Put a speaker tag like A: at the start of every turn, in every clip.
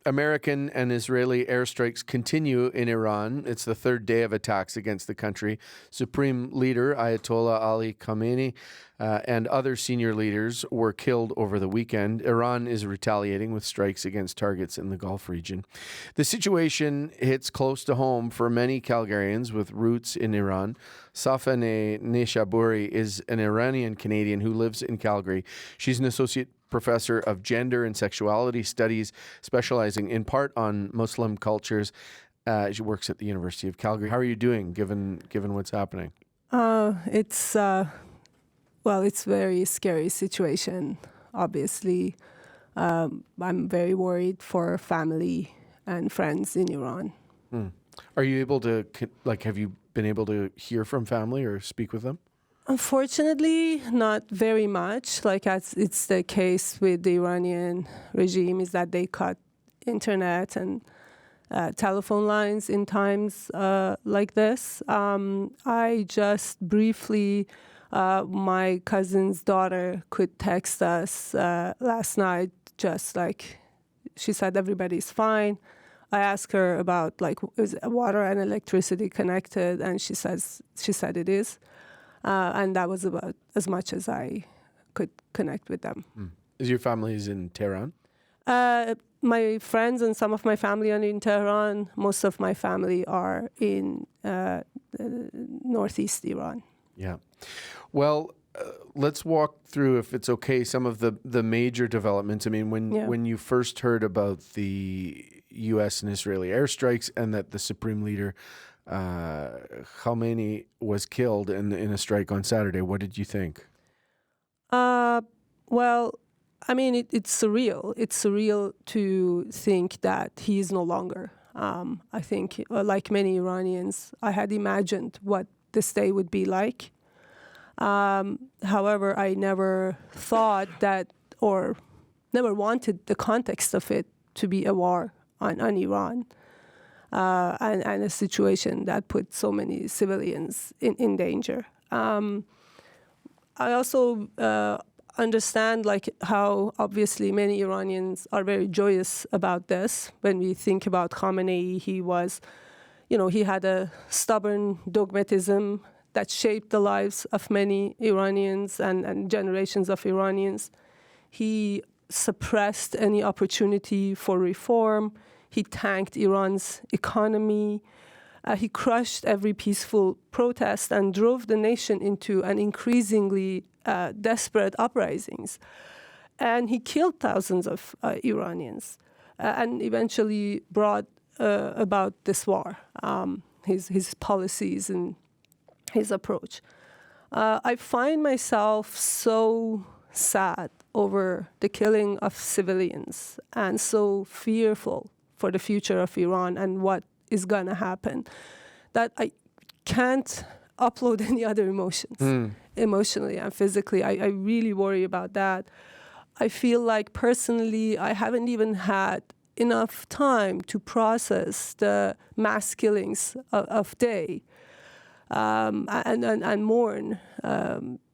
A: American and Israeli airstrikes continue in Iran. It's the third day of attacks against the country. Supreme Leader Ayatollah Ali Khamenei and other senior leaders were killed over the weekend. Iran is retaliating with strikes against targets in the Gulf region. The situation hits close to home for many Calgarians with roots in Iran. Safaneh Neyshabouri is an Iranian-Canadian who lives in Calgary. She's an associate professor of gender and sexuality studies, specializing in part on Muslim cultures. She works at the University of Calgary. How are you doing, given what's happening?
B: It's a very scary situation, obviously. I'm very worried for family and friends in Iran.
A: Are you able to, have you been able to hear from family or speak with them?
B: Unfortunately, not very much. As it's the case with the Iranian regime, is that they cut internet and telephone lines in times like this. I just briefly, my cousin's daughter could text us last night, she said everybody's fine. I asked her about is water and electricity connected, and she said it is. And that was about as much as I could connect with them.
A: Is your family in Tehran?
B: My friends and some of my family are in Tehran. Most of my family are in northeast Iran.
A: Yeah. Well, let's walk through, if it's okay, some of the major developments. I mean, when you first heard about the U.S. and Israeli airstrikes and that the Supreme Leader Khamenei was killed in a strike on Saturday, what did you think?
B: Well, I mean, it's surreal. It's surreal to think that he is no longer. I think, like many Iranians, I had imagined what this day would be like. However, I never thought that, or never wanted the context of it to be a war on Iran. And a situation that put so many civilians in danger. I also understand how obviously many Iranians are very joyous about this. When we think about Khamenei, he had a stubborn dogmatism that shaped the lives of many Iranians and generations of Iranians. He suppressed any opportunity for reform. He tanked Iran's economy. He crushed every peaceful protest and drove the nation into an increasingly desperate uprisings. And he killed thousands of Iranians and eventually brought about this war, his policies and his approach. I find myself so sad over the killing of civilians and so fearful for the future of Iran and what is going to happen, that I can't upload any other emotions, emotionally and physically. I really worry about that. I feel like personally I haven't even had enough time to process the mass killings of day and mourn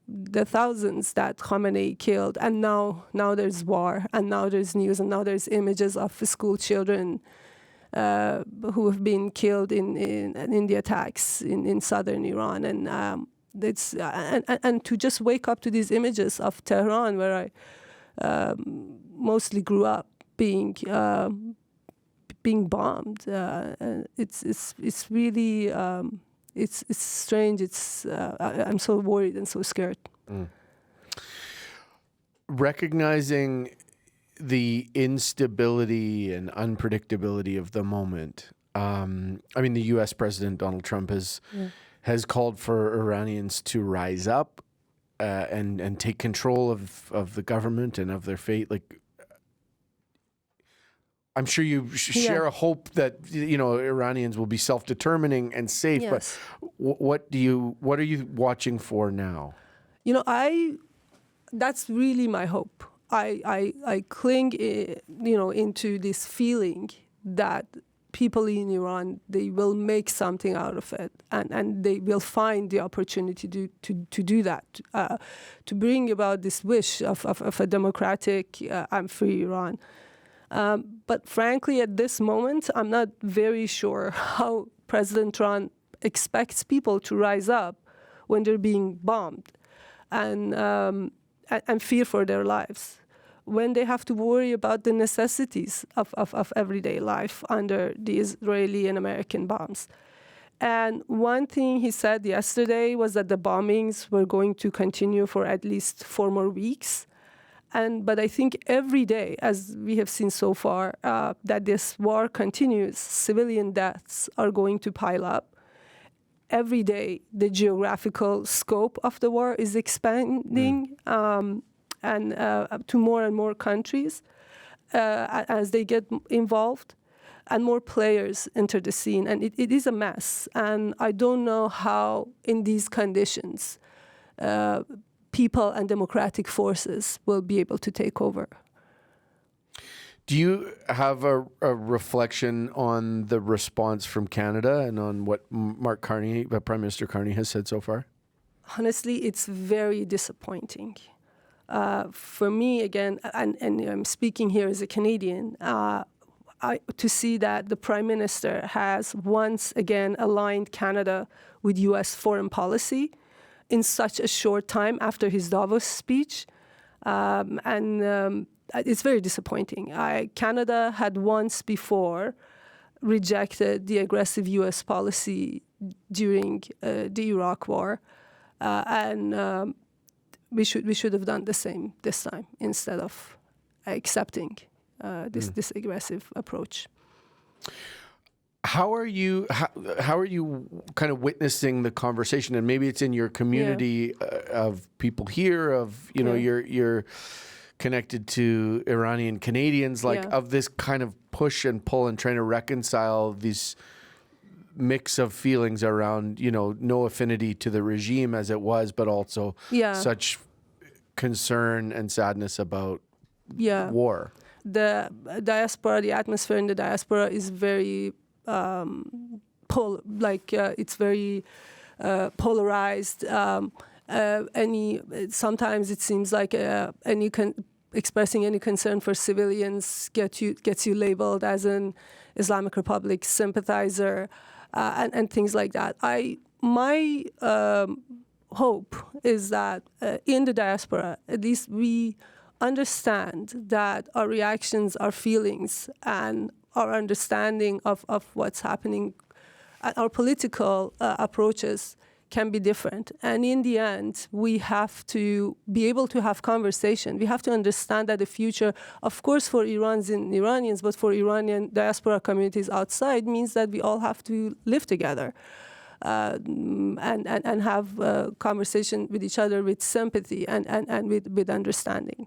B: the thousands that Khamenei killed, and now there's war, and now there's news, and now there's images of school children who have been killed in the attacks in southern Iran, and and to just wake up to these images of Tehran, where I mostly grew up, being bombed. It's really. It's strange. I'm so worried and so scared.
A: Recognizing the instability and unpredictability of the moment. I mean, the U.S. President Donald Trump has called for Iranians to rise up and take control of the government and of their fate. I'm sure you share a hope that Iranians will be self-determining and safe.
B: Yes.
A: But what are you watching for now?
B: That's really my hope. I cling, into this feeling that people in Iran, they will make something out of it, and they will find the opportunity to do that, to bring about this wish of a democratic and free Iran. But frankly, at this moment, I'm not very sure how President Trump expects people to rise up when they're being bombed and fear for their lives, when they have to worry about the necessities of everyday life under the Israeli and American bombs. And one thing he said yesterday was that the bombings were going to continue for at least 4 more weeks. But I think every day, as we have seen so far, that this war continues, civilian deaths are going to pile up. Every day, the geographical scope of the war is expanding and to more and more countries as they get involved, and more players enter the scene. And it is a mess. And I don't know how, in these conditions, people and democratic forces will be able to take over.
A: Do you have a reflection on the response from Canada and on what Mark Carney, Prime Minister Carney, has said so far?
B: Honestly, it's very disappointing. For me, again, and I'm speaking here as a Canadian, to see that the Prime Minister has once again aligned Canada with U.S. foreign policy in such a short time after his Davos speech. It's very disappointing. Canada had once before rejected the aggressive U.S. policy during the Iraq War, and we should have done the same this time instead of accepting this aggressive approach.
A: How are you kind of witnessing the conversation? And maybe it's in your community of people here, of you're connected to Iranian-Canadians, of this kind of push and pull and trying to reconcile these mix of feelings around, no affinity to the regime as it was, but also such concern and sadness about war.
B: The diaspora, the atmosphere in the diaspora is very it's very polarized. Sometimes it seems like expressing any concern for civilians gets you labeled as an Islamic Republic sympathizer, and things like that. My hope is that in the diaspora, at least we understand that our reactions, our feelings, and our understanding of what's happening, our political approaches can be different. And in the end, we have to be able to have conversation. We have to understand that the future, of course, for Iranians and Iranians, but for Iranian diaspora communities outside, means that we all have to live together and have a conversation with each other with sympathy and with understanding.